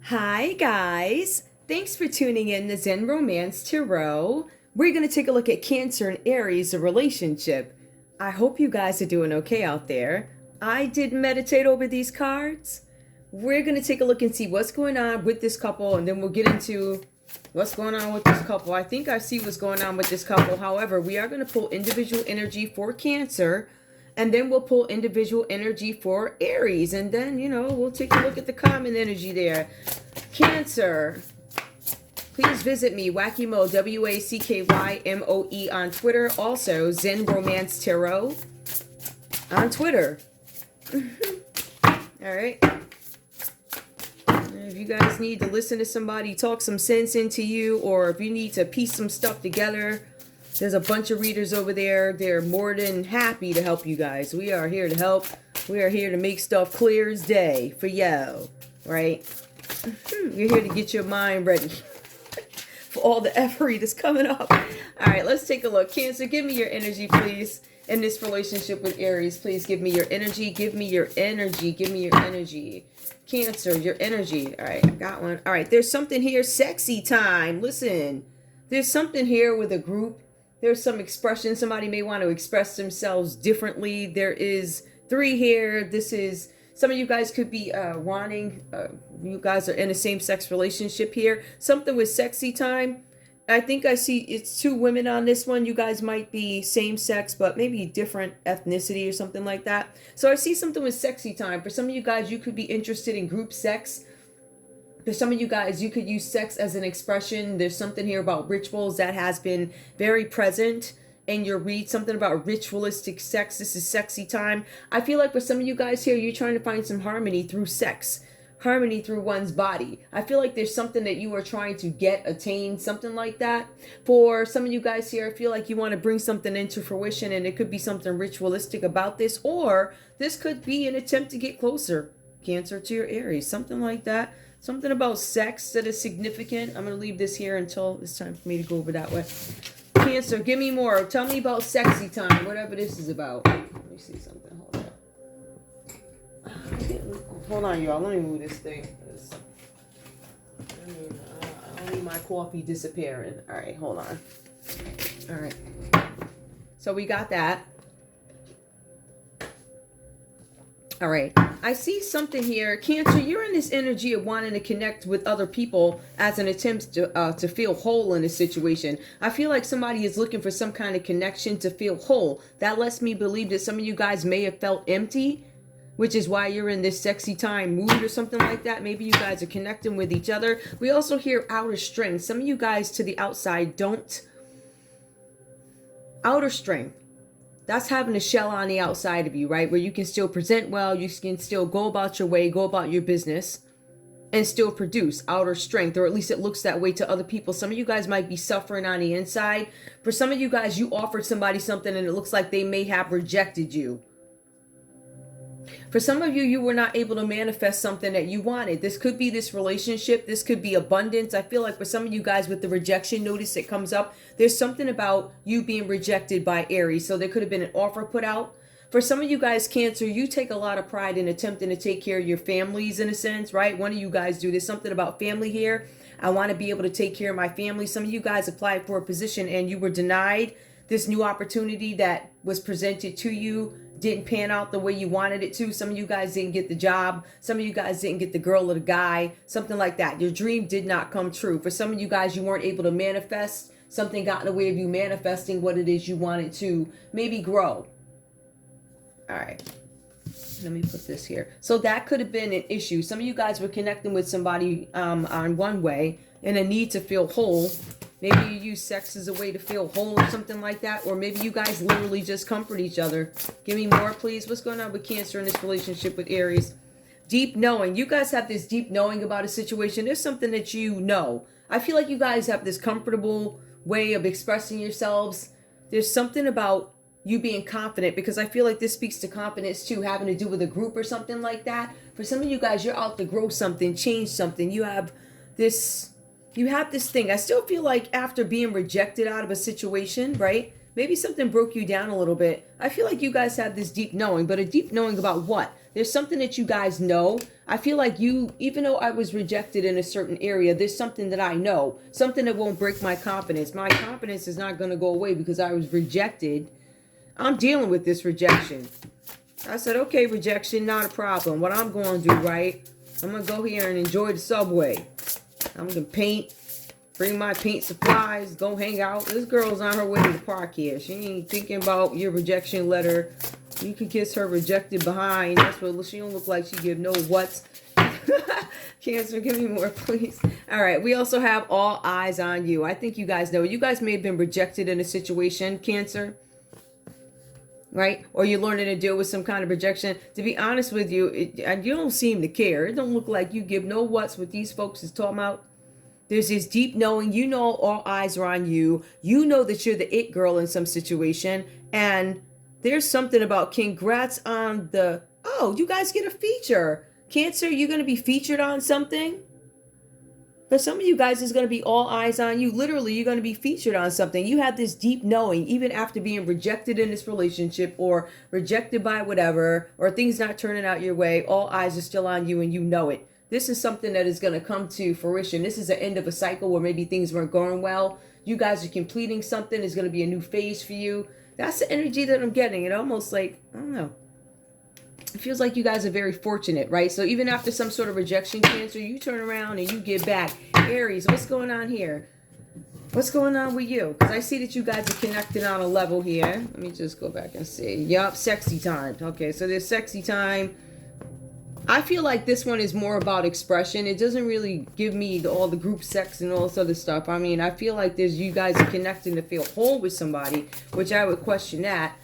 Hi guys, thanks for tuning in to Zen Romance Tarot. We're going to take a look at Cancer and Aries, a relationship. I hope you guys are doing okay out there. I did meditate over these cards. We're going to take a look and see what's going on with this couple, and then we'll get into what's going on with this couple. I think I see what's going on with this couple. However, we are going to pull individual energy for Cancer, and then we'll pull individual energy for Aries. And then, we'll take a look at the common energy there. Cancer. Please visit me, wackymoe, WACKYMOE on Twitter. Also, Zen Romance Tarot on Twitter. Alright. If you guys need to listen to somebody talk some sense into you, or if you need to piece some stuff together, there's a bunch of readers over there. They're more than happy to help you guys. We are here to help. We are here to make stuff clear as day for you, right? You're here to get your mind ready for all the effery that's coming up. All right, let's take a look. Cancer, give me your energy, please, in this relationship with Aries. Please give me your energy. Give me your energy. Give me your energy. Cancer, your energy. All right, I got one. All right, there's something here. Sexy time. Listen, there's something here with a group. There's some expression. Somebody may want to express themselves differently. There is 3 here. This is, some of you guys could be wanting, you guys are in a same-sex relationship here. Something with sexy time. I think I see it's 2 women on this one. You guys might be same-sex, but maybe different ethnicity or something like that. So I see something with sexy time. For some of you guys, you could be interested in group sex. For some of you guys, you could use sex as an expression. There's something here about rituals that has been very present in your read. Something about ritualistic sex. This is sexy time. I feel like for some of you guys here, you're trying to find some harmony through sex. Harmony through one's body. I feel like there's something that you are trying to attain, something like that. For some of you guys here, I feel like you want to bring something into fruition, and it could be something ritualistic about this, or this could be an attempt to get closer, Cancer, to your Aries. Something like that. Something about sex that is significant. I'm going to leave this here until it's time for me to go over that way. Cancer, give me more. Tell me about sexy time, whatever this is about. Let me see something. Hold on, y'all. Let me move this thing. I don't need my coffee disappearing. All right, hold on. All right. So we got that. All right. I see something here. Cancer, you're in this energy of wanting to connect with other people as an attempt to feel whole in a situation. I feel like somebody is looking for some kind of connection to feel whole. That lets me believe that some of you guys may have felt empty, which is why you're in this sexy time mood or something like that. Maybe you guys are connecting with each other. We also hear outer strength. Some of you guys to the outside don't. Outer strength. That's having a shell on the outside of you, right? Where you can still present well, you can still go about your way, go about your business, and still produce outer strength, or at least it looks that way to other people. Some of you guys might be suffering on the inside. For some of you guys, you offered somebody something and it looks like they may have rejected you. For some of you, you were not able to manifest something that you wanted. This could be this relationship. This could be abundance. I feel like for some of you guys with the rejection notice that comes up, there's something about you being rejected by Aries. So there could have been an offer put out. For some of you guys, Cancer, you take a lot of pride in attempting to take care of your families in a sense, right? One of you guys do. There's something about family here. I want to be able to take care of my family. Some of you guys applied for a position and you were denied. This new opportunity that was presented to you didn't pan out the way you wanted it to. Some of you guys didn't get the job. Some of you guys didn't get the girl or the guy, something like that. Your dream did not come true. For some of you guys, you weren't able to manifest. Something got in the way of you manifesting what it is you wanted to maybe grow. All right. Let me put this here. So that could have been an issue. Some of you guys were connecting with somebody on one way and a need to feel whole. Maybe you use sex as a way to feel whole or something like that. Or maybe you guys literally just comfort each other. Give me more, please. What's going on with Cancer in this relationship with Aries? Deep knowing. You guys have this deep knowing about a situation. There's something that you know. I feel like you guys have this comfortable way of expressing yourselves. There's something about you being confident, because I feel like this speaks to confidence too, having to do with a group or something like that. For some of you guys, you're out to grow something, change something. You have this thing. I still feel like after being rejected out of a situation, right? Maybe something broke you down a little bit. I feel like you guys have this deep knowing, but a deep knowing about what? There's something that you guys know. I feel like you, even though I was rejected in a certain area, there's something that I know. Something that won't break my confidence. My confidence is not going to go away because I was rejected. I'm dealing with this rejection. I said, okay, rejection, not a problem. What I'm going to do, right? I'm going to go here and enjoy the subway. I'm going to paint. Bring my paint supplies, go hang out. This girl's on her way to the park here. She ain't thinking about your rejection letter. You can kiss her rejected behind. That's what she don't look like. She give no what's. Cancer, give me more, please. All right, we also have all eyes on you. I think you guys know. You guys may have been rejected in a situation, Cancer. Right? Or you're learning to deal with some kind of rejection. To be honest with you, you don't seem to care. It don't look like you give no what's what these folks is talking about. There's this deep knowing, you know, all eyes are on you. You know that you're the it girl in some situation. And there's something about congrats on the, oh, you guys get a feature. Cancer, you're going to be featured on something. For some of you guys, it's going to be all eyes on you. Literally, you're going to be featured on something. You have this deep knowing, even after being rejected in this relationship or rejected by whatever, or things not turning out your way, all eyes are still on you and you know it. This is something that is going to come to fruition. This is the end of a cycle where maybe things weren't going well. You guys are completing something. It's going to be a new phase for you. That's the energy that I'm getting. It almost like, I don't know. It feels like you guys are very fortunate, right? So even after some sort of rejection, Cancer, you turn around and you get back. Aries, what's going on here? What's going on with you? Because I see that you guys are connected on a level here. Let me just go back and see. Yup, sexy time. Okay, so there's sexy time. I feel like this one is more about expression. It doesn't really give me all the group sex and all this other stuff. I mean, I feel like there's you guys are connecting to feel whole with somebody, which I would question that.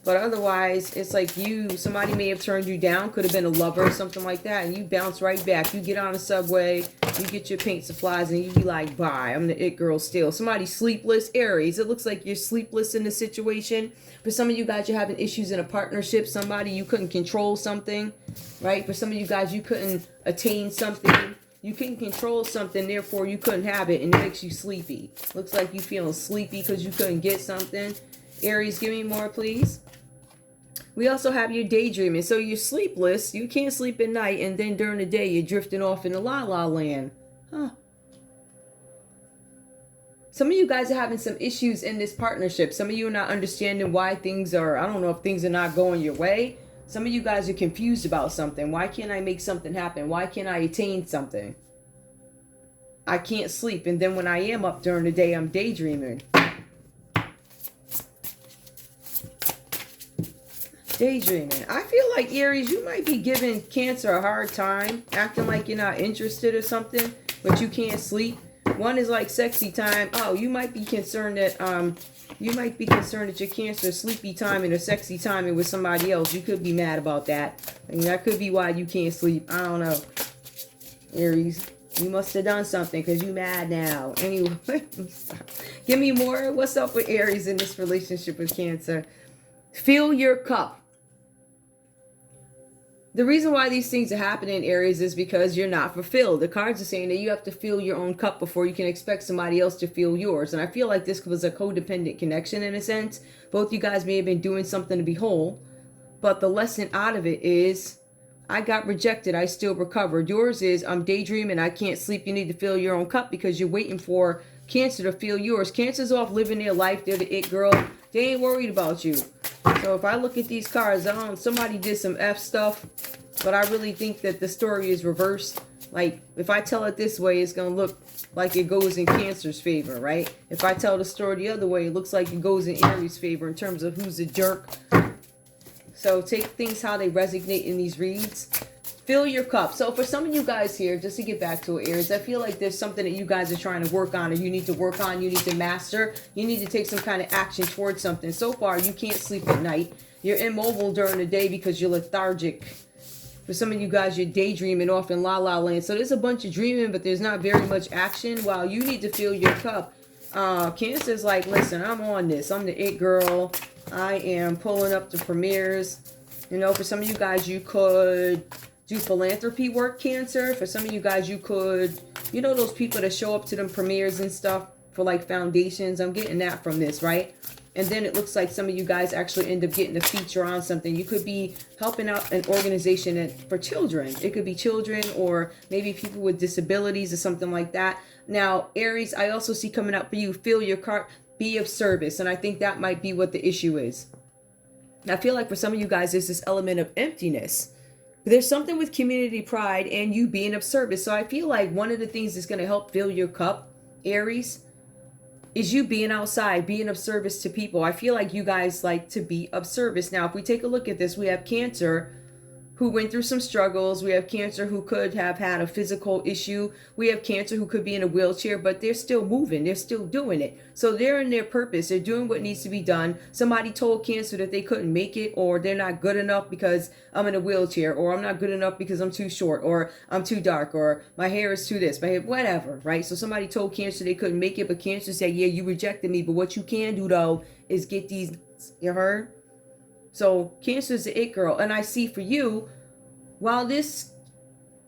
But otherwise, it's like somebody may have turned you down, could have been a lover or something like that, and you bounce right back. You get on the subway, you get your paint supplies, and you be like, bye, I'm the it girl still. Somebody sleepless, Aries. It looks like you're sleepless in the situation. For some of you guys, you're having issues in a partnership. Somebody, you couldn't control something, right? For some of you guys, you couldn't attain something. You couldn't control something, therefore you couldn't have it, and it makes you sleepy. Looks like you feeling sleepy because you couldn't get something. Aries, give me more, please. We also have your daydreaming. So you're sleepless. You can't sleep at night. And then during the day, you're drifting off into la-la land. Huh. Some of you guys are having some issues in this partnership. Some of you are not understanding why things are, I don't know if things are not going your way. Some of you guys are confused about something. Why can't I make something happen? Why can't I attain something? I can't sleep. And then when I am up during the day, I'm daydreaming. Daydreaming. I feel like, Aries, you might be giving Cancer a hard time, acting like you're not interested or something, but you can't sleep. One is like sexy time. Oh, you might be concerned that your Cancer sleepy time and a sexy timing with somebody else. You could be mad about that. I mean, that could be why you can't sleep. I don't know. Aries, you must have done something because you mad now. Anyway, give me more. What's up with Aries in this relationship with Cancer? Fill your cup. The reason why these things are happening, Aries, is because you're not fulfilled. The cards are saying that you have to fill your own cup before you can expect somebody else to fill yours. And I feel like this was a codependent connection in a sense. Both you guys may have been doing something to be whole. But the lesson out of it is, I got rejected, I still recovered. Yours is, I'm daydreaming, I can't sleep. You need to fill your own cup because you're waiting for Cancer to fill yours. Cancer's off living their life. They're the it girl. They ain't worried about you. So if I look at these cards, somebody did some F stuff, but I really think that the story is reversed. Like, if I tell it this way, it's going to look like it goes in Cancer's favor, right? If I tell the story the other way, it looks like it goes in Aries' favor in terms of who's a jerk. So take things how they resonate in these reads. Fill your cup. So for some of you guys here, just to get back to it, Aries, I feel like there's something that you guys are trying to work on, or you need to work on, you need to master. You need to take some kind of action towards something. So far, you can't sleep at night. You're immobile during the day because you're lethargic. For some of you guys, you're daydreaming off in la-la land. So there's a bunch of dreaming, but there's not very much action. While you need to fill your cup. Cancer's like, listen, I'm on this. I'm the it girl. I am pulling up the premieres. You know, for some of you guys, you could do philanthropy work, Cancer. For some of you guys, you could, you know, those people that show up to them premieres and stuff for like foundations. I'm getting that from this, right? And then it looks like some of you guys actually end up getting a feature on something. You could be helping out an organization for children. It could be children or maybe people with disabilities or something like that. Now, Aries, I also see coming up for you, fill your cart, be of service. And I think that might be what the issue is. I feel like for some of you guys, there's this element of emptiness. There's something with community pride and you being of service. So I feel like one of the things that's going to help fill your cup, Aries, is you being outside, being of service to people. I feel like you guys like to be of service. Now, if we take a look at this, we have Cancer who went through some struggles. We have Cancer who could have had a physical issue. We have Cancer who could be in a wheelchair, but they're still moving. They're still doing it. So they're in their purpose. They're doing what needs to be done. Somebody told Cancer that they couldn't make it, or they're not good enough because I'm in a wheelchair, or I'm not good enough because I'm too short, or I'm too dark, or my hair is too this, my hair, whatever, right? So somebody told Cancer they couldn't make it, but Cancer said, yeah, you rejected me, but what you can do though is get these, you heard? So Cancer is the it girl. And I see for you, while this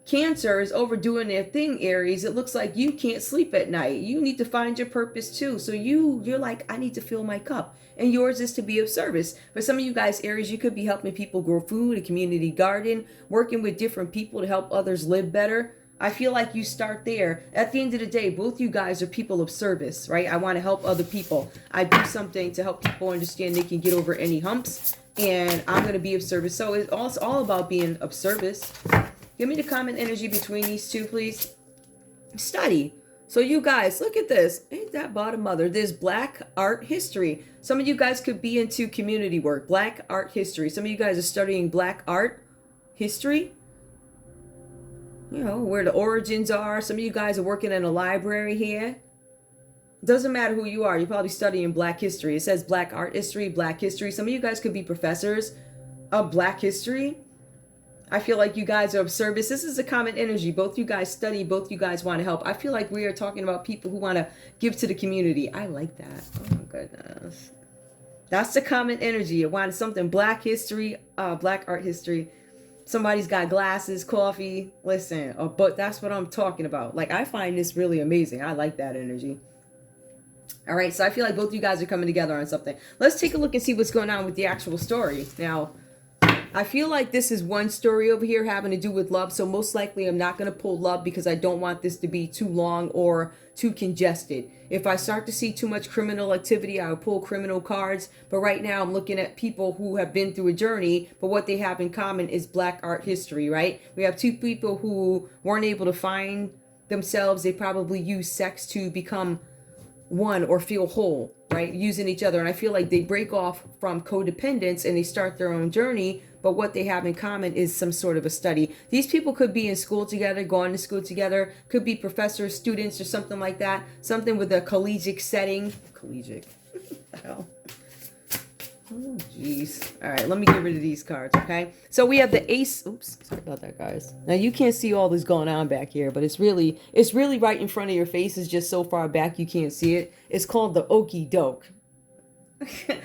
Cancer is overdoing their thing, Aries, it looks like you can't sleep at night. You need to find your purpose too. So you're like, I need to fill my cup. And yours is to be of service. For some of you guys, Aries, you could be helping people grow food, a community garden, working with different people to help others live better. I feel like you start there. At the end of the day, both you guys are people of service, right? I want to help other people. I do something to help people understand they can get over any humps. And I'm going to be of service. So it's all about being of service. Give me the common energy between these two, please. Study. So you guys, look at this. Ain't that bottom mother? There's Black art history. Some of you guys could be into community work. Black art history. Some of you guys are studying Black art history. You know, where the origins are. Some of you guys are working in a library here. Doesn't matter who you are. You're probably studying Black history. It says Black art history, Black history. Some of you guys could be professors of Black history. I feel like you guys are of service. This is a common energy. Both you guys study. Both you guys want to help. I feel like we are talking about people who want to give to the community. I like that. Oh my goodness. That's the common energy. You want something Black history, Black art history. Somebody's got glasses, coffee. Listen, but that's what I'm talking about. Like, I find this really amazing. I like that energy. All right, so I feel like both you guys are coming together on something. Let's take a look and see what's going on with the actual story. Now, I feel like this is one story over here having to do with love. So most likely I'm not going to pull love because I don't want this to be too long or too congested. If I start to see too much criminal activity, I'll pull criminal cards. But right now I'm looking at people who have been through a journey, but what they have in common is Black art history, right? We have two people who weren't able to find themselves. They probably used sex to become one or feel whole, right? Using each other. And I feel like they break off from codependence and they start their own journey. But what they have in common is some sort of a study. These people could be in school together, going to school together, could be professors, students, or something like that. Something with a collegiate setting. Collegiate. What the hell? Oh, jeez. All right, let me get rid of these cards, okay? So we have the ace. Oops, sorry about that, guys. Now, you can't see all this going on back here, but it's really right in front of your face. It's just so far back you can't see it. It's called the Okie Doke. The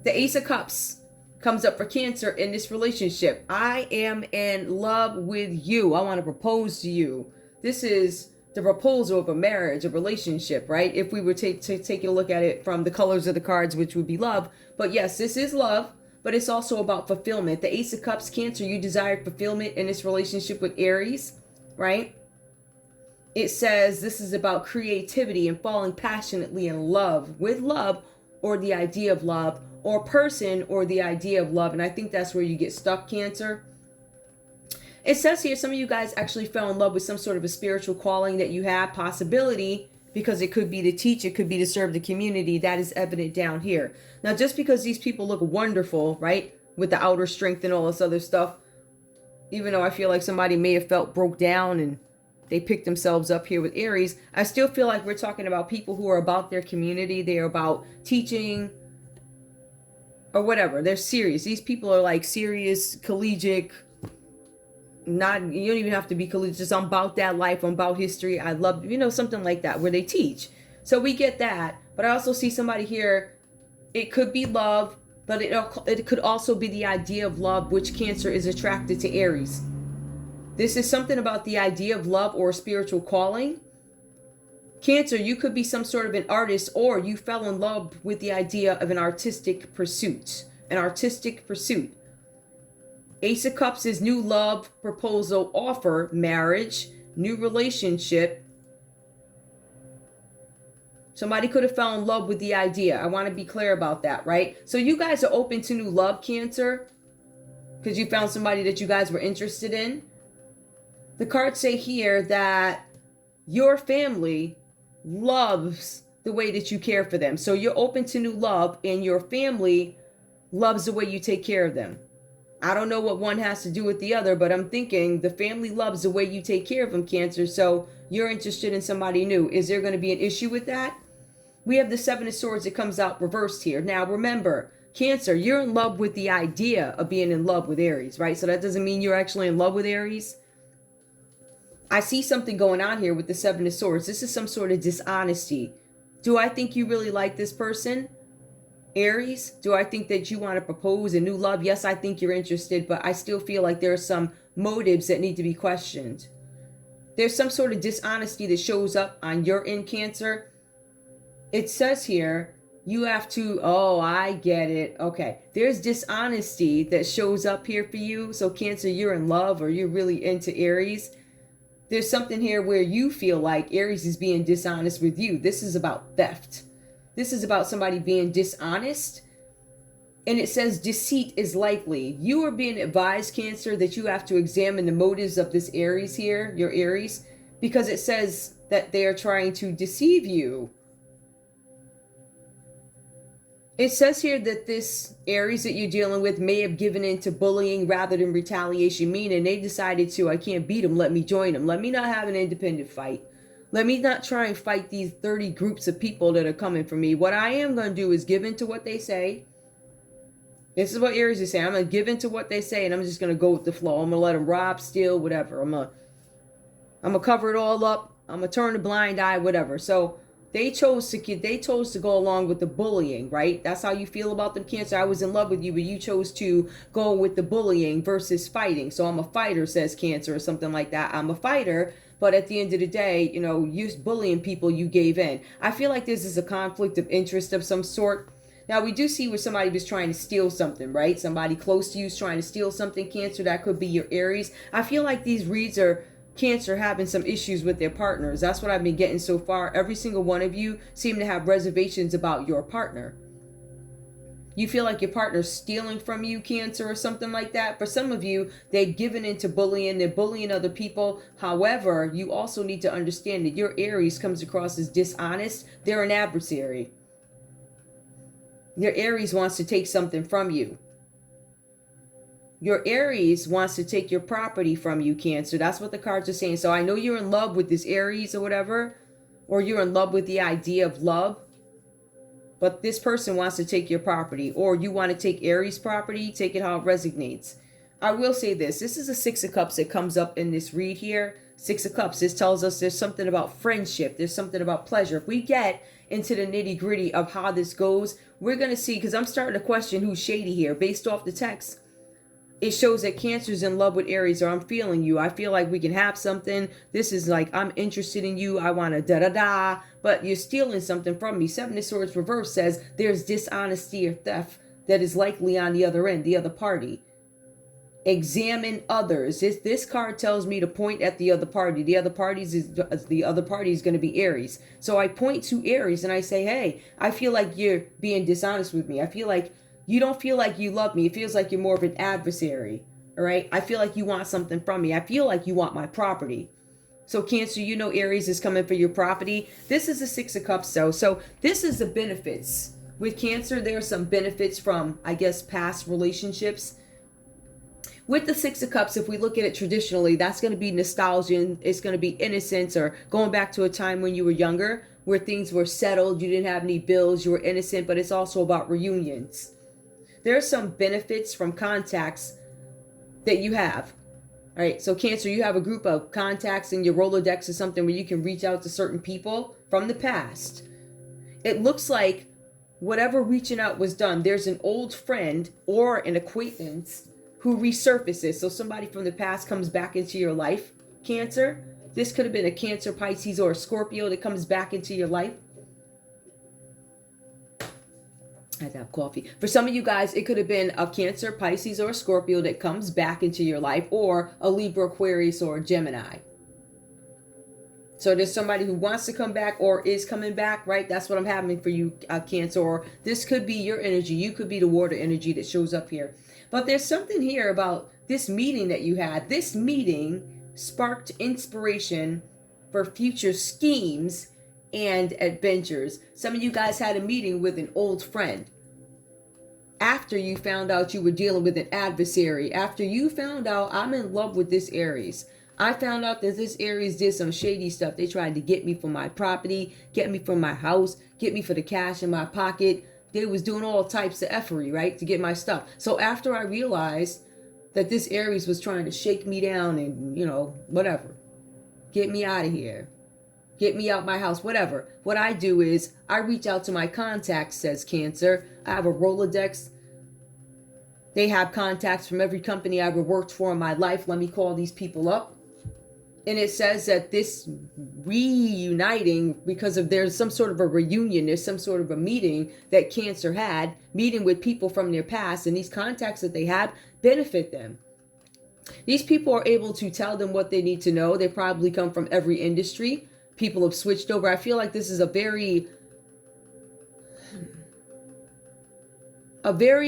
Ace of Cups comes up for Cancer in this relationship. I am in love with you. I want to propose to you. This is the proposal of a marriage, a relationship, right? If we were taking a look at it from the colors of the cards, which would be love. But yes, this is love, but it's also about fulfillment. The Ace of Cups, Cancer, you desire fulfillment in this relationship with Aries, right? It says this is about creativity and falling passionately in love with love, or the idea of love, or person, or the idea of love. And I think that's where you get stuck, Cancer. It says here some of you guys actually fell in love with some sort of a spiritual calling that you have, possibility, because it could be to teach, it could be to serve the community. That is evident down here. Now, just because these people look wonderful, right, with the outer strength and all this other stuff, even though I feel like somebody may have felt broke down and they picked themselves up here with Aries, I still feel like we're talking about people who are about their community. They're about teaching or whatever. They're serious. These people are like serious, collegiate. Not, you don't even have to be collegiate. Just I'm about that life. I'm about history. I love, something like that where they teach. So we get that. But I also see somebody here. It could be love, but it could also be the idea of love, which Cancer is attracted to Aries. This is something about the idea of love or spiritual calling. Cancer, you could be some sort of an artist, or you fell in love with the idea of an artistic pursuit. An artistic pursuit. Ace of Cups is new love, proposal, offer, marriage, new relationship. Somebody could have fell in love with the idea. I want to be clear about that, right? So you guys are open to new love, Cancer, because you found somebody that you guys were interested in. The cards say here that your family loves the way that you care for them. So you're open to new love, and your family loves the way you take care of them. I don't know what one has to do with the other, but I'm thinking the family loves the way you take care of them, Cancer. So you're interested in somebody new. Is there going to be an issue with that? We have the Seven of Swords that comes out reversed here. Now remember, Cancer, you're in love with the idea of being in love with Aries, right? So that doesn't mean you're actually in love with Aries. I see something going on here with the Seven of Swords. This is some sort of dishonesty. Do I think you really like this person, Aries? Do I think that you want to propose a new love? Yes, I think you're interested, but I still feel like there are some motives that need to be questioned. There's some sort of dishonesty that shows up on your end, Cancer. It says here, you have to, oh, I get it. Okay, there's dishonesty that shows up here for you. So Cancer, you're in love, or you're really into Aries. There's something here where you feel like Aries is being dishonest with you. This is about theft. This is about somebody being dishonest. And it says deceit is likely. You are being advised, Cancer, that you have to examine the motives of this Aries here, your Aries, because it says that they are trying to deceive you. It says here that this Aries that you're dealing with may have given in to bullying rather than retaliation, meaning they decided to, I can't beat them, let me join them. Let me not have an independent fight. Let me not try and fight these 30 groups of people that are coming for me. What I am going to do is give in to what they say. This is what Aries is saying. I'm going to give in to what they say, and I'm just going to go with the flow. I'm going to let them rob, steal, whatever. I'm going to cover it all up. I'm going to turn a blind eye, whatever. So they chose to go along with the bullying, right? That's how you feel about them, Cancer. I was in love with you, but you chose to go with the bullying versus fighting. So I'm a fighter, says Cancer, or something like that. I'm a fighter, but at the end of the day, you know, you're bullying people, you gave in. I feel like this is a conflict of interest of some sort. Now, we do see where somebody was trying to steal something, right? Somebody close to you is trying to steal something, Cancer. That could be your Aries. I feel like these reads are Cancer having some issues with their partners. That's what I've been getting so far. Every single one of you seem to have reservations about your partner. You feel like your partner's stealing from you, Cancer, or something like that. For some of you, they've given into bullying. They're bullying other people. However, you also need to understand that your Aries comes across as dishonest. They're an adversary. Your Aries wants to take something from you. Your Aries wants to take your property from you, Cancer. That's what the cards are saying. So I know you're in love with this Aries or whatever, or you're in love with the idea of love, but this person wants to take your property, or you want to take Aries property, take it how it resonates. I will say this. This is a Six of Cups that comes up in this read here. Six of Cups. This tells us there's something about friendship. There's something about pleasure. If we get into the nitty gritty of how this goes, we're going to see, because I'm starting to question who's shady here based off the text. It shows that Cancer's in love with Aries, or I'm feeling you. I feel like we can have something. This is like, I'm interested in you. I want to da-da-da. But you're stealing something from me. Seven of Swords reverse says there's dishonesty or theft that is likely on the other end, the other party. Examine others. This card tells me to point at the other party. The other party is going to be Aries. So I point to Aries and I say, hey, I feel like you're being dishonest with me. I feel like you don't feel like you love me. It feels like you're more of an adversary. All right. I feel like you want something from me. I feel like you want my property. So Cancer, you know Aries is coming for your property. This is a Six of Cups though. So this is the benefits. With Cancer, there are some benefits from, I guess, past relationships. With the Six of Cups, if we look at it traditionally, that's going to be nostalgia. It's going to be innocence, or going back to a time when you were younger, where things were settled. You didn't have any bills. You were innocent, but it's also about reunions. There are some benefits from contacts that you have. All right, so Cancer, you have a group of contacts in your Rolodex or something where you can reach out to certain people from the past. It looks like whatever reaching out was done, there's an old friend or an acquaintance who resurfaces. So somebody from the past comes back into your life, Cancer. This could have been a Cancer, Pisces, or a Scorpio that comes back into your life. I had to have coffee. For some of you guys, it could have been a Cancer, Pisces, or a Scorpio that comes back into your life, or a Libra, Aquarius, or a Gemini. So there's somebody who wants to come back or is coming back, right? That's what I'm having for you, Cancer. Or this could be your energy. You could be the water energy that shows up here. But there's something here about this meeting that you had. This meeting sparked inspiration for future schemes and adventures. Some of you guys had a meeting with an old friend. After you found out you were dealing with an adversary. After you found out, I'm in love with this Aries. I found out that this Aries did some shady stuff. They tried to get me for my property, get me for my house, get me for the cash in my pocket. They was doing all types of effery, right, to get my stuff. So after I realized that this Aries was trying to shake me down and, you know, whatever, get me out of here, get me out my house, whatever. What I do is I reach out to my contacts, says Cancer. I have a Rolodex. They have contacts from every company I ever worked for in my life. Let me call these people up. And it says that this reuniting, because of there's some sort of a reunion, there's some sort of a meeting that Cancer had, meeting with people from their past, and these contacts that they had benefit them. These people are able to tell them what they need to know. They probably come from every industry. People have switched over. I feel like this is a very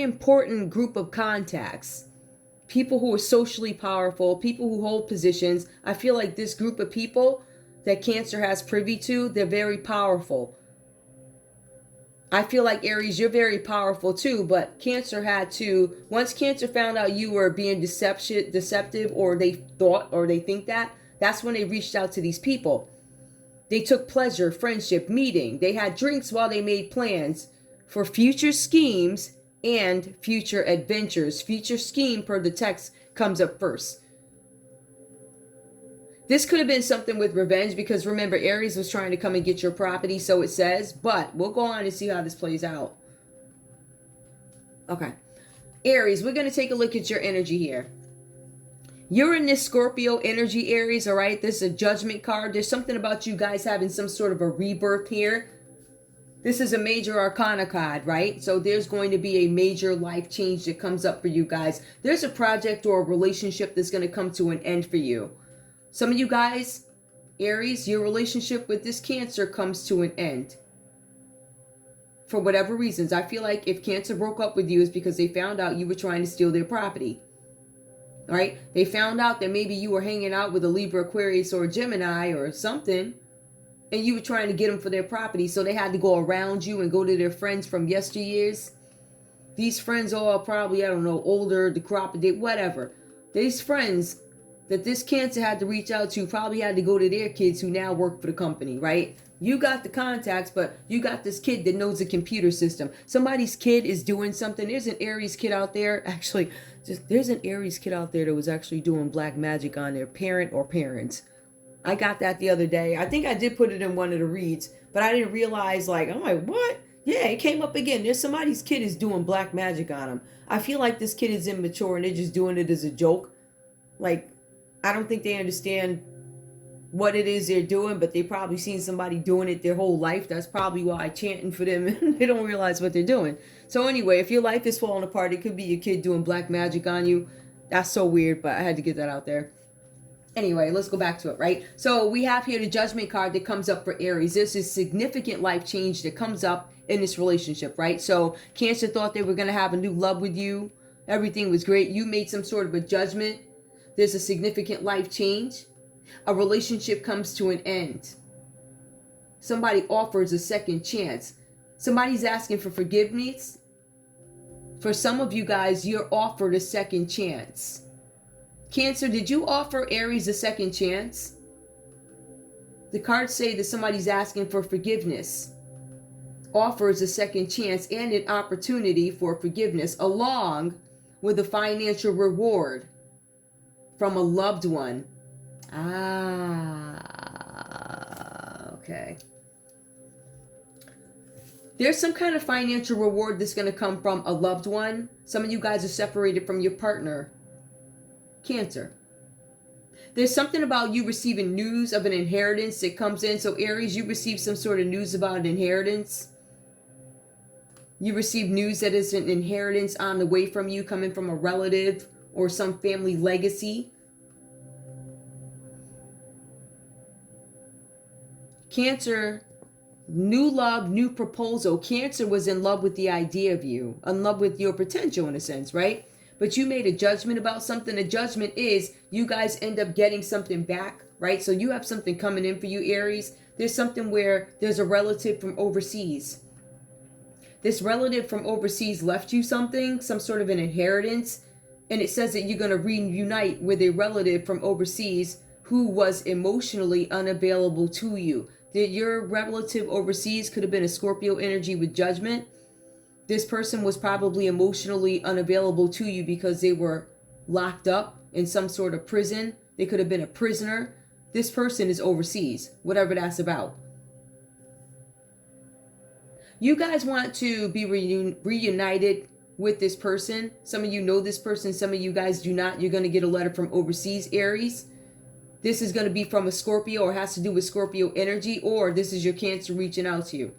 important group of contacts. People who are socially powerful, people who hold positions. I feel like this group of people that Cancer has privy to, they're very powerful. I feel like Aries, you're very powerful too, but Cancer had to, once Cancer found out you were being deceptive, or they thought, or they think that's when they reached out to these people. They took pleasure, friendship, meeting. They had drinks while they made plans for future schemes and future adventures. Future scheme, per the text, comes up first. This could have been something with revenge, because remember, Aries was trying to come and get your property, so it says, but we'll go on and see how this plays out. Okay. Aries, we're going to take a look at your energy here. You're in this Scorpio energy, Aries, all right? This is a judgment card. There's something about you guys having some sort of a rebirth here. This is a major arcana card, right? So there's going to be a major life change that comes up for you guys. There's a project or a relationship that's going to come to an end for you. Some of you guys, Aries, your relationship with this Cancer comes to an end. For whatever reasons. I feel like if Cancer broke up with you, it's because they found out you were trying to steal their property. All right? They found out that maybe you were hanging out with a Libra, Aquarius, or a Gemini or something, and you were trying to get them for their property, so they had to go around you and go to their friends from yesteryears. These friends all probably, I don't know, older, decrepit, whatever. These friends that this Cancer had to reach out to probably had to go to their kids who now work for the company, right? You got the contacts, but you got this kid that knows the computer system. Somebody's kid is doing something. There's an Aries kid out there. Actually, there's an Aries kid out there that was actually doing black magic on their parent or parents. I got that the other day. I think I did put it in one of the reads, but I didn't realize, like, I'm like, what? Yeah, it came up again. There's somebody's kid is doing black magic on him. I feel like this kid is immature and they're just doing it as a joke. Like, I don't think they understand what it is they're doing, but they probably seen somebody doing it their whole life. That's probably why chanting for them, and they don't realize what they're doing. So anyway, if your life is falling apart, it could be your kid doing black magic on you. That's so weird, but I had to get that out there. Anyway, let's go back to it, right? So we have here the Judgment card that comes up for Aries. There's a significant life change that comes up in this relationship, right? So Cancer thought they were going to have a new love with you. Everything was great. You made some sort of a judgment. There's a significant life change. A relationship comes to an end. Somebody offers a second chance. Somebody's asking for forgiveness. For some of you guys, you're offered a second chance. Cancer, did you offer Aries a second chance? The cards say that somebody's asking for forgiveness. Offers a second chance and an opportunity for forgiveness, along with a financial reward from a loved one. Okay. There's some kind of financial reward that's going to come from a loved one. Some of you guys are separated from your partner. Cancer. There's something about you receiving news of an inheritance that comes in. So Aries, you receive some sort of news about an inheritance. You receive news that is an inheritance on the way from you, coming from a relative or some family legacy. Cancer, new love, new proposal. Cancer was in love with the idea of you, in love with your potential in a sense, right? But you made a judgment about something. The judgment is you guys end up getting something back, right? So you have something coming in for you, Aries. There's something where there's a relative from overseas. This relative from overseas left you something, some sort of an inheritance. And it says that you're going to reunite with a relative from overseas who was emotionally unavailable to you. That your relative overseas could have been a Scorpio energy with judgment. This person was probably emotionally unavailable to you because they were locked up in some sort of prison. They could have been a prisoner. This person is overseas, whatever that's about. You guys want to be reunited with this person. Some of you know this person, some of you guys do not. You're going to get a letter from overseas, Aries. This is going to be from a Scorpio or has to do with Scorpio energy, or this is your Cancer reaching out to you.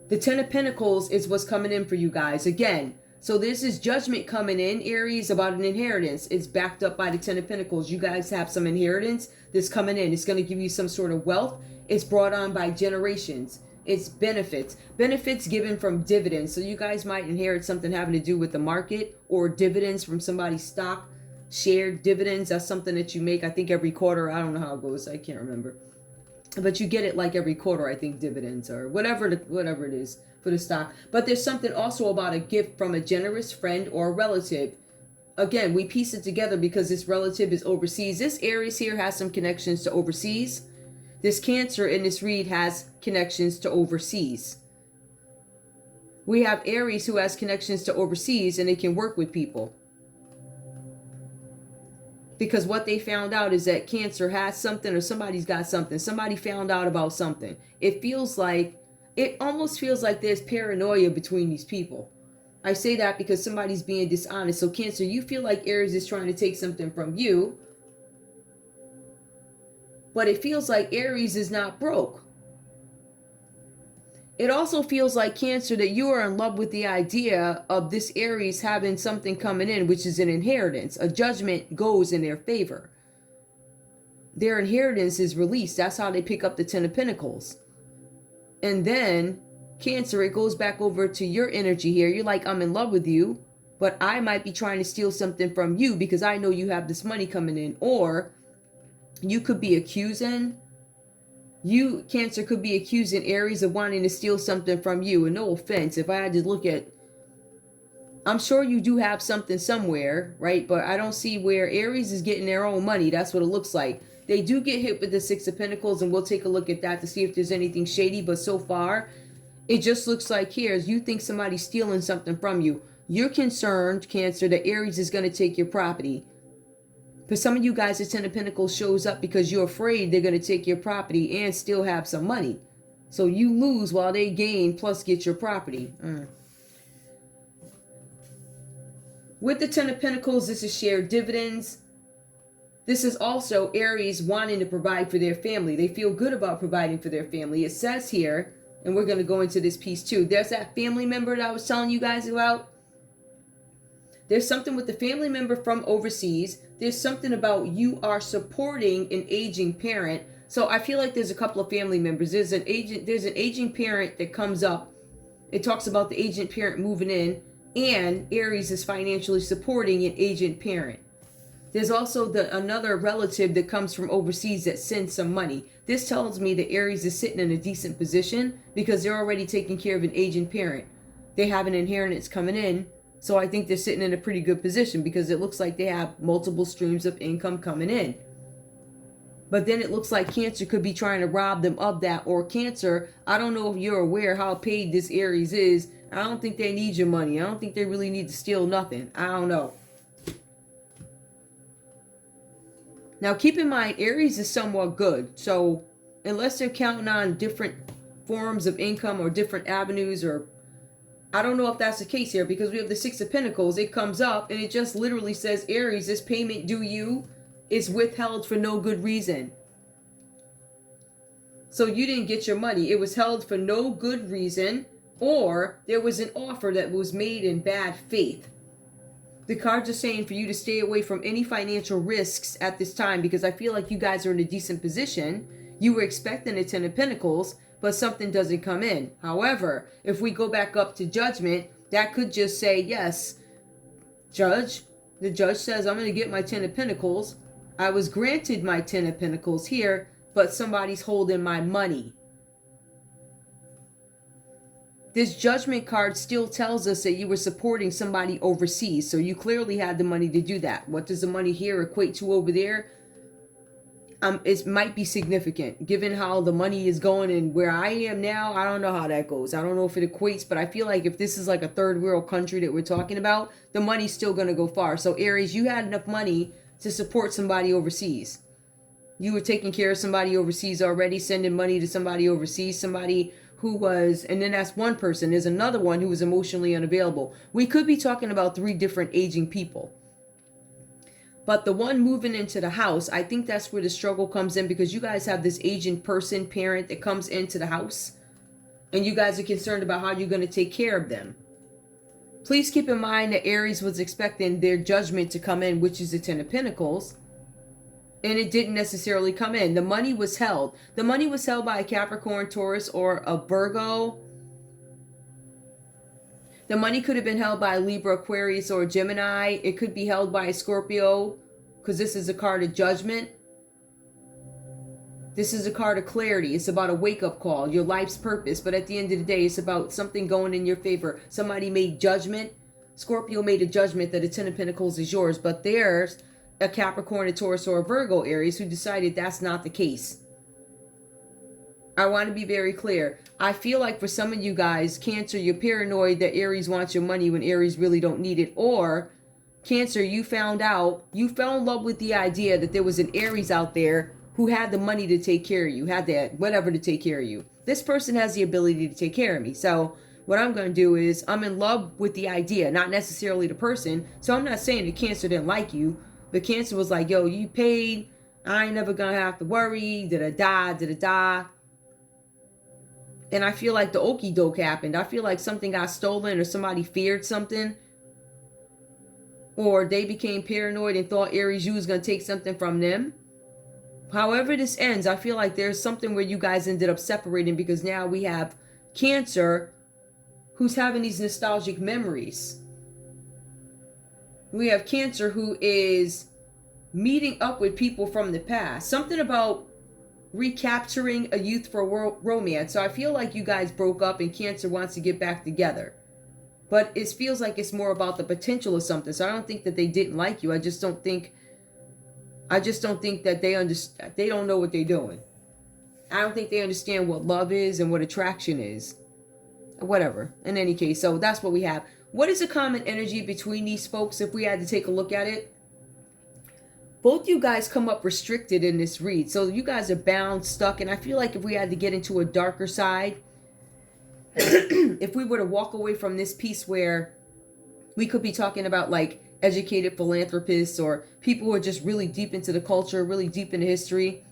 The Ten of Pentacles is what's coming in for you guys. Again, so this is judgment coming in, Aries, about an inheritance. It's backed up by the Ten of Pentacles. You guys have some inheritance that's coming in. It's going to give you some sort of wealth. It's brought on by generations. It's benefits. Benefits given from dividends. So you guys might inherit something having to do with the market or dividends from somebody's stock. Shared dividends. That's something that you make, I think, every quarter. I don't know how it goes. I can't remember. But you get it like every quarter, I think, dividends or whatever it is for the stock. But there's something also about a gift from a generous friend or a relative. Again, we piece it together because this relative is overseas. This Aries here has some connections to overseas. This Cancer in this read has connections to overseas. We have Aries who has connections to overseas and they can work with people. Because what they found out is that Cancer has something or somebody's got something. Somebody found out about something. It almost feels like there's paranoia between these people. I say that because somebody's being dishonest. So Cancer, you feel like Aries is trying to take something from you. But it feels like Aries is not broke. It also feels like, Cancer, that you are in love with the idea of this Aries having something coming in, which is an inheritance. A judgment goes in their favor. Their inheritance is released. That's how they pick up the Ten of Pentacles. And then, Cancer, it goes back over to your energy here. You're like, I'm in love with you, but I might be trying to steal something from you because I know you have this money coming in. Or you could be accusing... You, Cancer, could be accusing Aries of wanting to steal something from you. And no offense, if I had to look at... I'm sure you do have something somewhere, right? But I don't see where Aries is getting their own money. That's what it looks like. They do get hit with the Six of Pentacles, and we'll take a look at that to see if there's anything shady. But so far, it just looks like here, is you think somebody's stealing something from you. You're concerned, Cancer, that Aries is going to take your property. For some of you guys, the Ten of Pentacles shows up because you're afraid they're going to take your property and still have some money. So you lose while they gain plus get your property. With the Ten of Pentacles, this is shared dividends. This is also Aries wanting to provide for their family. They feel good about providing for their family. It says here, and we're going to go into this piece too. There's that family member that I was telling you guys about. There's something with the family member from overseas. There's something about you are supporting an aging parent. So I feel like there's a couple of family members. There's an aging parent that comes up. It talks about the aging parent moving in, and Aries is financially supporting an aging parent. There's also another relative that comes from overseas that sends some money. This tells me that Aries is sitting in a decent position because they're already taking care of an aging parent. They have an inheritance coming in. So I think they're sitting in a pretty good position because it looks like they have multiple streams of income coming in. But then it looks like Cancer could be trying to rob them of that. Or Cancer, I don't know if you're aware how paid this Aries is. I don't think they need your money. I don't think they really need to steal nothing. I don't know. Now keep in mind, Aries is somewhat good. So unless they're counting on different forms of income or different avenues, or I don't know if that's the case here, because we have the Six of Pentacles. It comes up and it just literally says, Aries, this payment due you is withheld for no good reason. So you didn't get your money. It was held for no good reason, or there was an offer that was made in bad faith. The cards are saying for you to stay away from any financial risks at this time, because I feel like you guys are in a decent position. You were expecting a 10 of Pentacles, but something doesn't come in. However, if we go back up to Judgment, that could just say, yes, Judge. The judge says, I'm going to get my 10 of Pentacles. I was granted my 10 of Pentacles here, but somebody's holding my money. This Judgment card still tells us that you were supporting somebody overseas. So you clearly had the money to do that. What does the money here equate to over there? It might be significant given how the money is going and where I am now. I don't know how that goes. I don't know if it equates, but I feel like if this is like a third world country that we're talking about, the money's still going to go far. So Aries, you had enough money to support somebody overseas. You were taking care of somebody overseas already, sending money to somebody overseas, somebody who was, and then that's one person. There's another one who was emotionally unavailable. We could be talking about 3 different aging people. But the one moving into the house, I think that's where the struggle comes in, because you guys have this aging person, parent that comes into the house, and you guys are concerned about how you're going to take care of them. Please keep in mind that Aries was expecting their Judgment to come in, which is the 10 of Pentacles. And it didn't necessarily come in. The money was held. The money was held by a Capricorn, Taurus, or a Virgo. The money could have been held by a Libra, Aquarius, or a Gemini. It could be held by a Scorpio, because this is a card of Judgment. This is a card of clarity. It's about a wake-up call, your life's purpose. But at the end of the day, it's about something going in your favor. Somebody made judgment. Scorpio made a judgment that a 10 of Pentacles is yours. But there's a Capricorn, a Taurus, or a Virgo, Aries, who decided that's not the case. I want to be very clear. I feel like for some of you guys, Cancer, you're paranoid that Aries wants your money when Aries really don't need it. Or Cancer, you found out, you fell in love with the idea that there was an Aries out there who had the money to take care of you, had that whatever to take care of you. This person has the ability to take care of me. So what I'm going to do is I'm in love with the idea, not necessarily the person. So I'm not saying that Cancer didn't like you, but Cancer was like, yo, you paid. I ain't never going to have to worry. Da-da-da. And I feel like the okie doke happened. I feel like something got stolen, or somebody feared something. Or they became paranoid and thought Aries, you was going to take something from them. However this ends, I feel like there's something where you guys ended up separating, because now we have Cancer who's having these nostalgic memories. We have Cancer who is meeting up with people from the past. Something about recapturing a youthful romance. So I feel like you guys broke up and Cancer wants to get back together. But it feels like it's more about the potential of something. So I don't think that they didn't like you. I just don't think that they don't know what they're doing. I don't think they understand what love is and what attraction is. Whatever. In any case, so that's what we have. What is the common energy between these folks if we had to take a look at it? Both you guys come up restricted in this read. So you guys are bound, stuck. And I feel like if we had to get into a darker side, if we were to walk away from this piece where we could be talking about like educated philanthropists or people who are just really deep into the culture, really deep into history,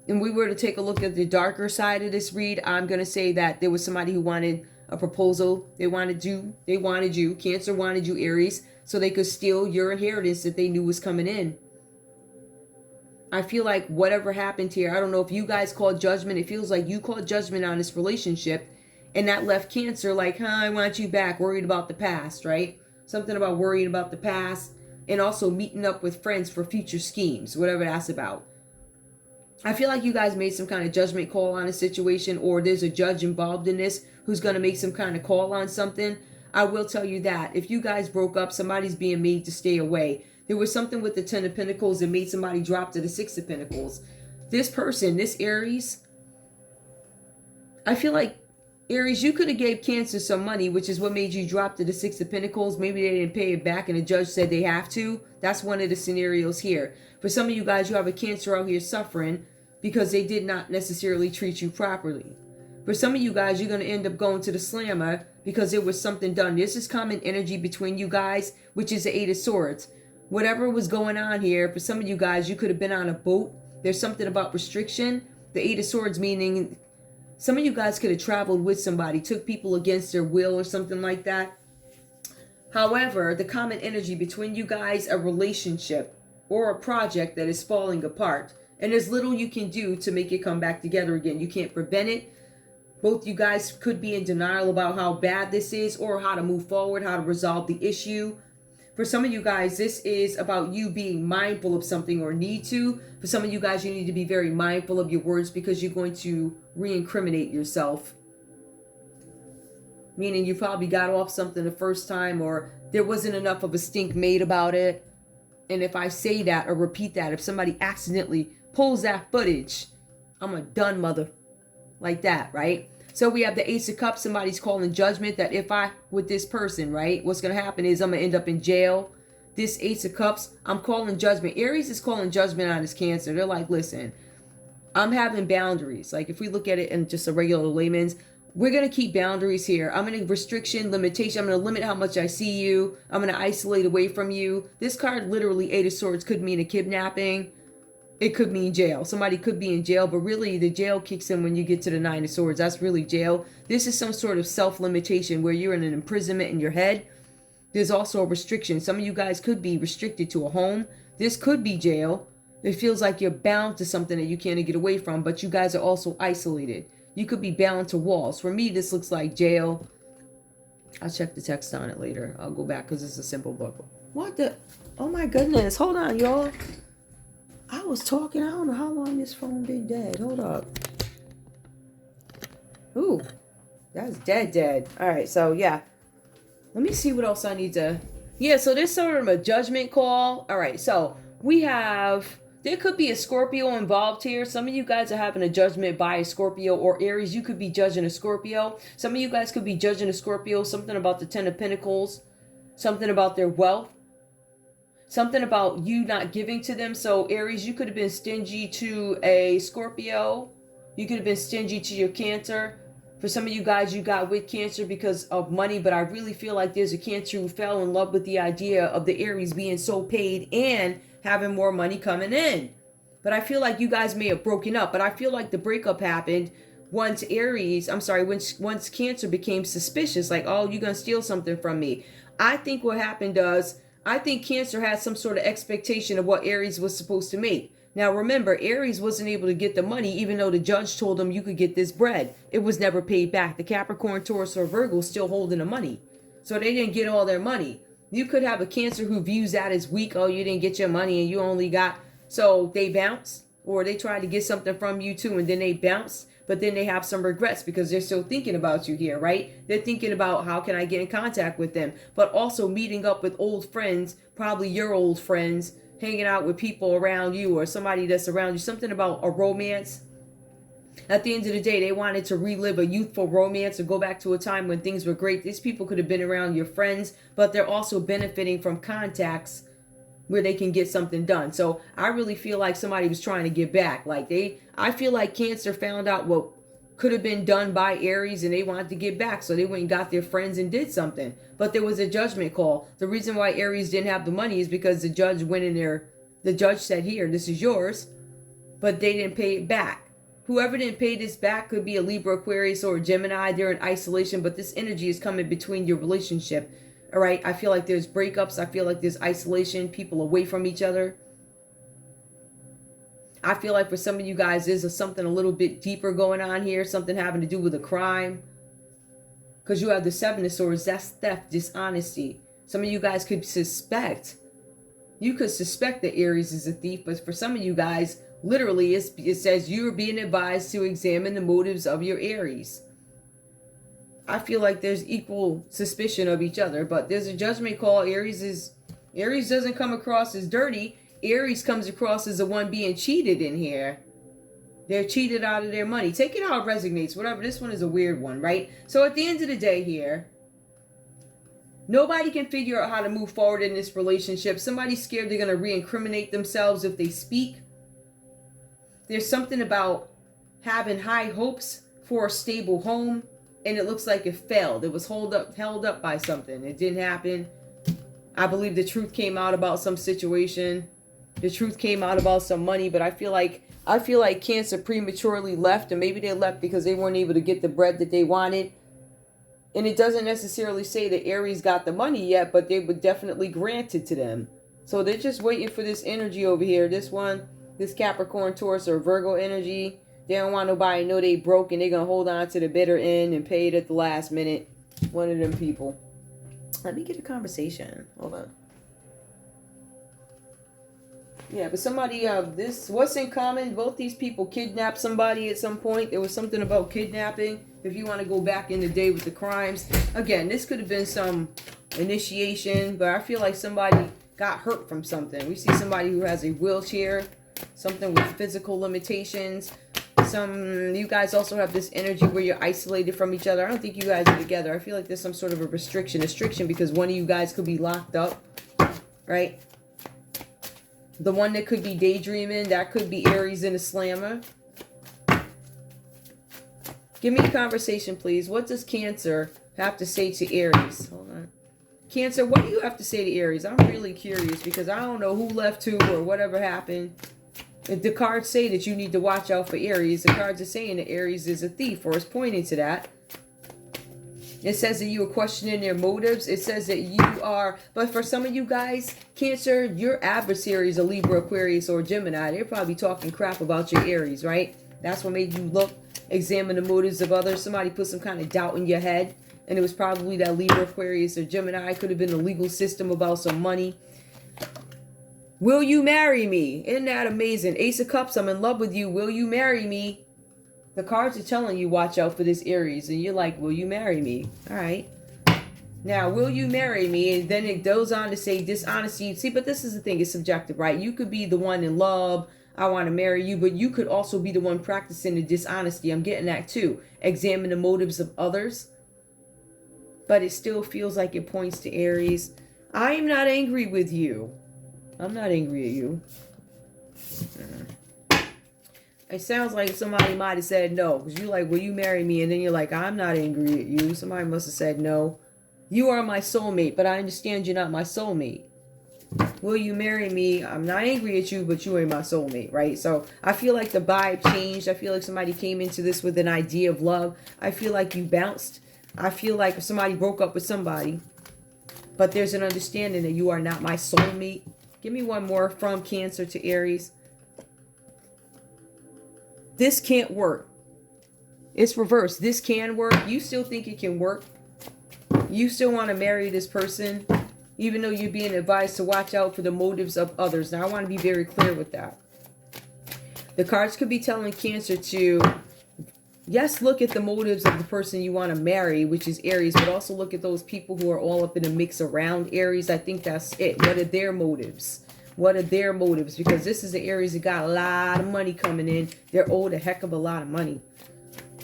and we were to take a look at the darker side of this read, I'm going to say that there was somebody who wanted a proposal. They wanted you. Cancer wanted you, Aries, so they could steal your inheritance that they knew was coming in. I feel like whatever happened here, I don't know if you guys called judgment. It feels like you called judgment on this relationship, and that left Cancer like, I want you back, worried about the past, right? Something about worrying about the past, and also meeting up with friends for future schemes, whatever that's about. I feel like you guys made some kind of judgment call on a situation, or there's a judge involved in this who's going to make some kind of call on something. I will tell you that if you guys broke up, somebody's being made to stay away. There was something with the 10 of Pentacles that made somebody drop to the 6 of Pentacles. This person, this Aries, I feel like, Aries, you could have gave Cancer some money, which is what made you drop to the 6 of Pentacles. Maybe they didn't pay it back and the judge said they have to. That's one of the scenarios here. For some of you guys, you have a Cancer out here suffering because they did not necessarily treat you properly. For some of you guys, you're going to end up going to the slammer because there was something done. This is common energy between you guys, which is the 8 of Swords. whatever was going on here, for some of you guys, you could have been on a boat. There's something about restriction. The Eight of Swords meaning some of you guys could have traveled with somebody, took people against their will or something like that. However, the common energy between you guys, a relationship or a project that is falling apart. And there's little you can do to make it come back together again. You can't prevent it. Both you guys could be in denial about how bad this is or how to move forward, how to resolve the issue. For some of you guys, this is about you being mindful of something or need to. For some of you guys, you need to be very mindful of your words because you're going to re-incriminate yourself. Meaning you probably got off something the first time or there wasn't enough of a stink made about it. And if I say that or repeat that, if somebody accidentally pulls that footage, I'm a done mother. Like that, right? So we have the Ace of Cups. Somebody's calling judgment that if I, with this person, right, what's going to happen is I'm going to end up in jail. This Ace of Cups, I'm calling judgment. Aries is calling judgment on his Cancer. They're like, listen, I'm having boundaries. Like if we look at it in just a regular layman's, we're going to keep boundaries here. I'm going to restriction, limitation. I'm going to limit how much I see you. I'm going to isolate away from you. This card, literally, Eight of Swords, could mean a kidnapping. It could mean jail. Somebody could be in jail, but really the jail kicks in when you get to the Nine of Swords. That's really jail. This is some sort of self-limitation where you're in an imprisonment in your head. There's also a restriction. Some of you guys could be restricted to a home. This could be jail. It feels like you're bound to something that you can't get away from, but you guys are also isolated. You could be bound to walls. For me, this looks like jail. I'll check the text on it later. I'll go back because it's a simple book. What the? Oh my goodness. Hold on, y'all. I was talking. I don't know how long this phone been dead. Hold up. Ooh, that's dead. All right, so yeah. Let me see what else I need to... Yeah, so there's sort of a judgment call. All right, so we have... There could be a Scorpio involved here. Some of you guys are having a judgment by a Scorpio or Aries. You could be judging a Scorpio. Some of you guys could be judging a Scorpio. Something about the Ten of Pentacles. Something about their wealth. Something about you not giving to them. So Aries, you could have been stingy to a Scorpio. You could have been stingy to your Cancer. For some of you guys, you got with Cancer because of money. But I really feel like there's a Cancer who fell in love with the idea of the Aries being so paid and having more money coming in. But I feel like you guys may have broken up. But I feel like the breakup happened once once Cancer became suspicious. Like, oh, you're going to steal something from me. I think what happened I think Cancer had some sort of expectation of what Aries was supposed to make. Now remember, Aries wasn't able to get the money even though the judge told him you could get this bread. It was never paid back. The Capricorn, Taurus, or Virgo still holding the money. So they didn't get all their money. You could have a Cancer who views that as weak. Oh, you didn't get your money and you only got... So they bounce, or they try to get something from you too and then they bounce. But then they have some regrets because they're still thinking about you here, right? They're thinking about how can I get in contact with them, but also meeting up with old friends, probably your old friends, hanging out with people around you or somebody that's around you, something about a romance. At the end of the day, they wanted to relive a youthful romance or go back to a time when things were great. These people could have been around your friends, but they're also benefiting from contacts where they can get something done. So I really feel like somebody was trying to get back. I feel like Cancer found out what could have been done by Aries and they wanted to get back. So they went and got their friends and did something. But there was a judgment call. The reason why Aries didn't have the money is because the judge went in there. The judge said, here, this is yours. But they didn't pay it back. Whoever didn't pay this back could be a Libra, Aquarius, or a Gemini. They're in isolation, but this energy is coming between your relationship. All right, I feel like there's breakups. I feel like there's isolation, people away from each other. I feel like for some of you guys, there's something a little bit deeper going on here, something having to do with a crime. Because you have the Seven of Swords, that's theft, dishonesty. Some of you guys could suspect. You could suspect that Aries is a thief, but for some of you guys, literally, it says you're being advised to examine the motives of your Aries. I feel like there's equal suspicion of each other, but there's a judgment call. Aries doesn't come across as dirty. Aries comes across as the one being cheated in here. They're cheated out of their money. Take it how it resonates, whatever. This one is a weird one, right? So at the end of the day here, nobody can figure out how to move forward in this relationship. Somebody's scared they're going to re-incriminate themselves if they speak. There's something about having high hopes for a stable home. And it looks like it failed. It was held up by something. It didn't happen. I believe the truth came out about some situation. The truth came out about some money, but I feel like Cancer prematurely left, and maybe they left because they weren't able to get the bread that they wanted. And it doesn't necessarily say that Aries got the money yet, but they were definitely granted to them. So they're just waiting for this energy over here. This one, this Capricorn, Taurus, or Virgo energy. They don't want nobody to know they broke, and they're going to hold on to the bitter end and pay it at the last minute. One of them people. Let me get a conversation. Hold on. Yeah, but somebody, what's in common? Both these people kidnapped somebody at some point. There was something about kidnapping. If you want to go back in the day with the crimes. Again, this could have been some initiation, but I feel like somebody got hurt from something. We see somebody who has a wheelchair, something with physical limitations. You guys also have this energy where you're isolated from each other. I don't think you guys are together. I feel like there's some sort of a restriction because one of you guys could be locked up, right? The one that could be daydreaming, that could be Aries in a slammer. Give me a conversation, please. What does Cancer have to say to Aries? Hold on. Cancer, what do you have to say to Aries? I'm really curious because I don't know who left who or whatever happened. If the cards say that you need to watch out for Aries, the cards are saying that Aries is a thief, or is pointing to that. It says that you are questioning their motives. It says that you are, but for some of you guys, Cancer, your adversary is a Libra, Aquarius, or Gemini. They're probably talking crap about your Aries, right? That's what made you look, examine the motives of others. Somebody put some kind of doubt in your head, and it was probably that Libra, Aquarius, or Gemini. It could have been the legal system about some money. Will you marry me? Isn't that amazing? Ace of Cups, I'm in love with you. Will you marry me? The cards are telling you watch out for this Aries. And you're like, will you marry me? All right. Now, will you marry me? And then it goes on to say dishonesty. See, but this is the thing. It's subjective, right? You could be the one in love. I want to marry you. But you could also be the one practicing the dishonesty. I'm getting that too. Examine the motives of others. But it still feels like it points to Aries. I am not angry with you. I'm not angry at you. It sounds like somebody might have said no. Because you're like, will you marry me? And then you're like, I'm not angry at you. Somebody must have said no. You are my soulmate, but I understand you're not my soulmate. Will you marry me? I'm not angry at you, but you ain't my soulmate, right? So I feel like the vibe changed. I feel like somebody came into this with an idea of love. I feel like you bounced. I feel like somebody broke up with somebody. But there's an understanding that you are not my soulmate. Give me one more from Cancer to Aries. This can't work. It's reversed. This can work. You still think it can work. You still want to marry this person, even though you're being advised to watch out for the motives of others. Now, I want to be very clear with that. The cards could be telling Cancer to, yes, look at the motives of the person you want to marry, which is Aries, but also look at those people who are all up in the mix around Aries. I think that's it. What are their motives? What are their motives? Because this is the Aries that got a lot of money coming in. They're owed a heck of a lot of money.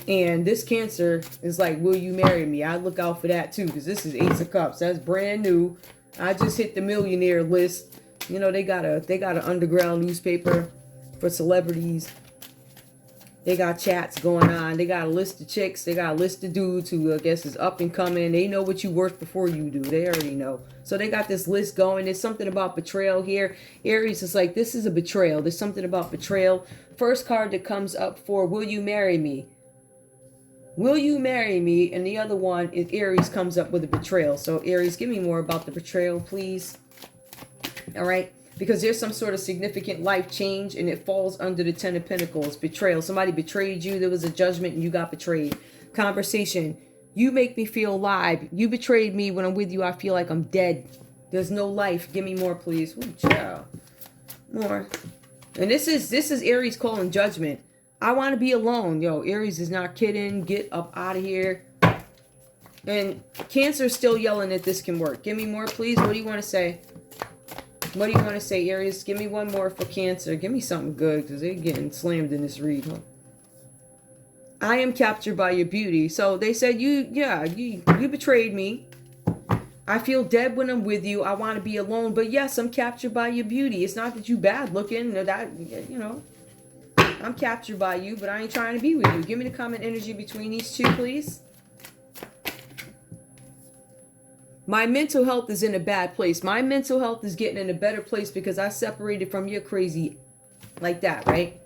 And this Cancer is like, will you marry me? I look out for that too, because this is Ace of Cups. That's brand new. I just hit the millionaire list. You know, they got an underground newspaper for celebrities. They got chats going on. They got a list of chicks. They got a list of dudes who I guess is up and coming. They know what you worth before you do. They already know. So they got this list going. There's something about betrayal here. Aries is like, this is a betrayal. There's something about betrayal. First card that comes up for, will you marry me? Will you marry me? And the other one is Aries comes up with a betrayal. So Aries, give me more about the betrayal, please. All right. Because there's some sort of significant life change and it falls under the 10 of Pentacles. Betrayal. Somebody betrayed you. There was a judgment and you got betrayed. Conversation. You make me feel alive. You betrayed me. When I'm with you, I feel like I'm dead. There's no life. Give me more, please. Ooh, child. More. And this is Aries calling judgment. I want to be alone. Yo, Aries is not kidding. Get up out of here. And Cancer's still yelling that this can work. Give me more, please. What do you want to say? What do you want to say, Aries? Give me one more for Cancer. Give me something good because they're getting slammed in this read. Huh? I am captured by your beauty. So they said, you betrayed me. I feel dead when I'm with you. I want to be alone. But yes, I'm captured by your beauty. It's not that you bad looking. Or that, you know. I'm captured by you, but I ain't trying to be with you. Give me the common energy between these two, please. My mental health is in a bad place. My mental health is getting in a better place because I separated from your crazy like that, right?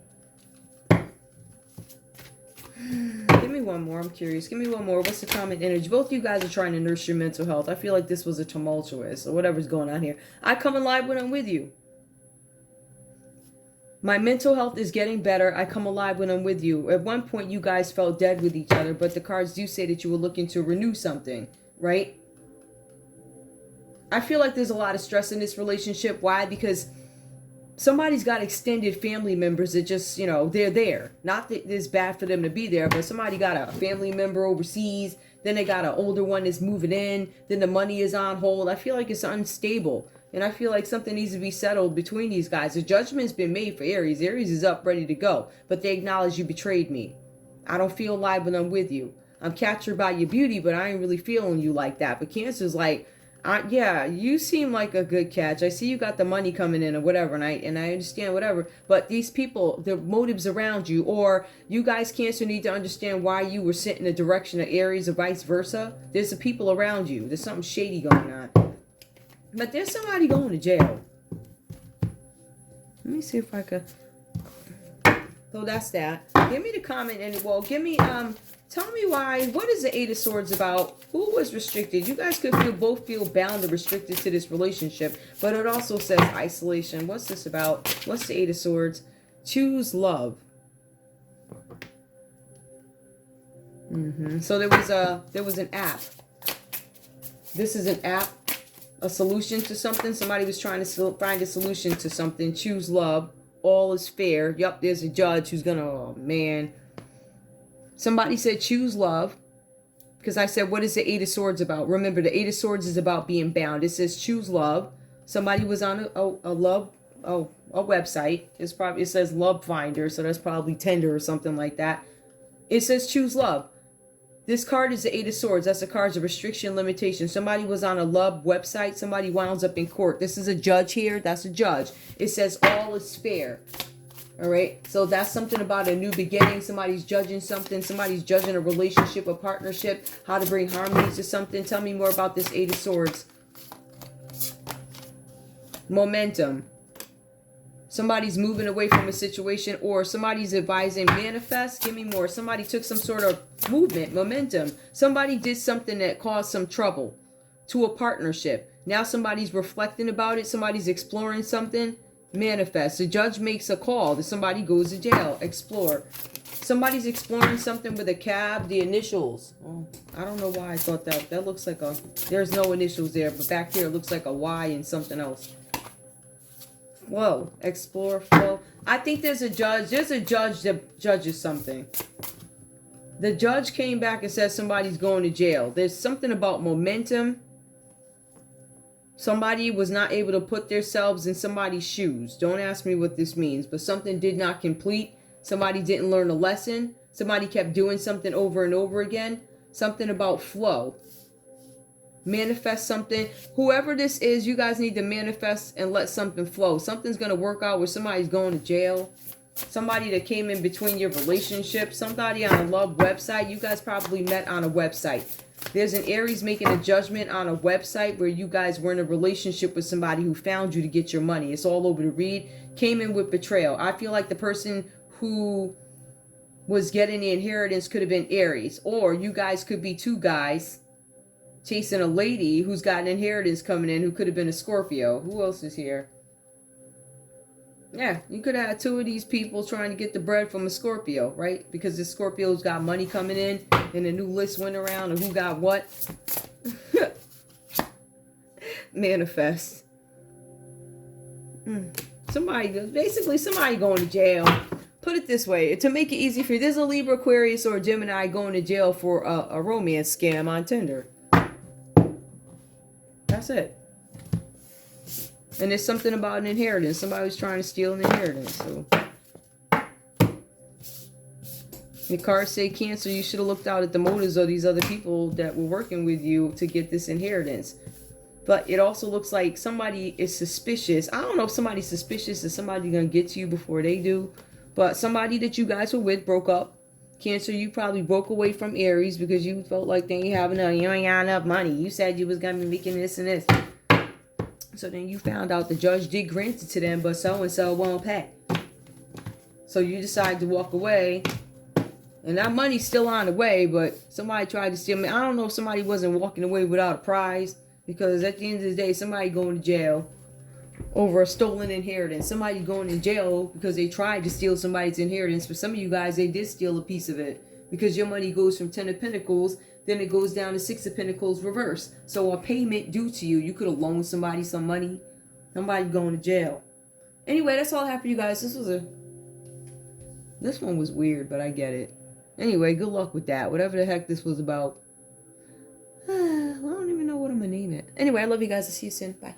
Give me one more. I'm curious. Give me one more. What's the common energy? Both of you guys are trying to nurse your mental health. I feel like this was a tumultuous or whatever's going on here. I come alive when I'm with you. My mental health is getting better. I come alive when I'm with you. At one point, you guys felt dead with each other, but the cards do say that you were looking to renew something, right? I feel like there's a lot of stress in this relationship. Why? Because somebody's got extended family members that just, you know, they're there. Not that it's bad for them to be there, but somebody got a family member overseas. Then they got an older one that's moving in. Then the money is on hold. I feel like it's unstable. And I feel like something needs to be settled between these guys. The judgment's been made for Aries. Aries is up, ready to go. But they acknowledge you betrayed me. I don't feel alive when I'm with you. I'm captured by your beauty, but I ain't really feeling you like that. But Cancer's like, yeah, you seem like a good catch. I see you got the money coming in or whatever, and I understand whatever. But these people, the motives around you, or you guys, Cancer, need to understand why you were sent in the direction of Aries or vice versa. There's the people around you. There's something shady going on. But there's somebody going to jail. Let me see if I could. So that's that. Give me the comment and well, give me tell me why. What is the Eight of Swords about? Who was restricted? You guys could both feel bound or restricted to this relationship, but it also says isolation. What's this about? What's the Eight of Swords? Choose love. So there was an app. This is an app, a solution to something. Somebody was trying to find a solution to something. Choose love. All is fair. Yup, there's a judge who's gonna, oh man. Somebody said choose love. Because I said, what is the Eight of Swords about? Remember, the Eight of Swords is about being bound. It says choose love. Somebody was on a website. It says Love Finder, so that's probably Tinder or something like that. It says choose love. This card is the Eight of Swords. That's the card's a restriction, limitation. Somebody was on a love website. Somebody winds up in court. This is a judge here. That's a judge. It says all is fair. All right. So that's something about a new beginning. Somebody's judging something. Somebody's judging a relationship, a partnership, how to bring harmony to something. Tell me more about this Eight of Swords. Momentum. Somebody's moving away from a situation, or somebody's advising manifest. Give me more. Somebody took some sort of movement, momentum. Somebody did something that caused some trouble to a partnership. Now somebody's reflecting about it. Somebody's exploring something. Manifest. The judge makes a call that somebody goes to jail. Explore. Somebody's exploring something with a cab, the initials. Oh, I don't know why I thought that. That looks like a, there's no initials there, but back here it looks like a Y and something else. Whoa, explore, flow. I think there's a judge that judges something. The judge came back and said somebody's going to jail. There's something about momentum. Somebody was not able to put themselves in somebody's shoes. Don't ask me what this means, but something did not complete. Somebody didn't learn a lesson. Somebody kept doing something over and over again. Something about flow. Manifest something. Whoever this is, you guys need to manifest and let something flow. Something's going to work out where somebody's going to jail. Somebody that came in between your relationship. Somebody on a love website. You guys probably met on a website. There's an Aries making a judgment on a website where you guys were in a relationship with somebody who found you to get your money. It's all over the read. Came in with betrayal. I feel like the person who was getting the inheritance could have been Aries. Or you guys could be two guys chasing a lady who's got an inheritance coming in who could have been a Scorpio. Who else is here? Yeah, you could have had two of these people trying to get the bread from a Scorpio, right? Because the Scorpio's got money coming in and a new list went around of who got what. Manifest. Basically somebody going to jail. Put it this way, to make it easy for you, there's a Libra, Aquarius, or a Gemini going to jail for a romance scam on Tinder. That's it. And there's something about an inheritance. Somebody was trying to steal an inheritance. So the cards say, Cancer, you should have looked out at the motives of these other people that were working with you to get this inheritance. But it also looks like somebody is suspicious. I don't know if somebody's suspicious that somebody's going to get to you before they do. But somebody that you guys were with broke up. Cancer, you probably broke away from Aries because you felt like they ain't having enough. You ain't got enough money. You said you was going to be making this and this. So then you found out the judge did grant it to them, but so-and-so won't pay. So you decide to walk away. And that money's still on the way, but somebody tried to steal me. I don't know if somebody wasn't walking away without a prize. Because at the end of the day, somebody going to jail over a stolen inheritance. Somebody going to jail because they tried to steal somebody's inheritance. For some of you guys, they did steal a piece of it. Because your money goes from 10 of Pentacles, then it goes down to 6 of Pentacles reverse. So a payment due to you. You could have loaned somebody some money. Somebody going to jail. Anyway, that's all I have for you guys. This one was weird, but I get it. Anyway, good luck with that. Whatever the heck this was about. I don't even know what I'm going to name it. Anyway, I love you guys. I'll see you soon. Bye.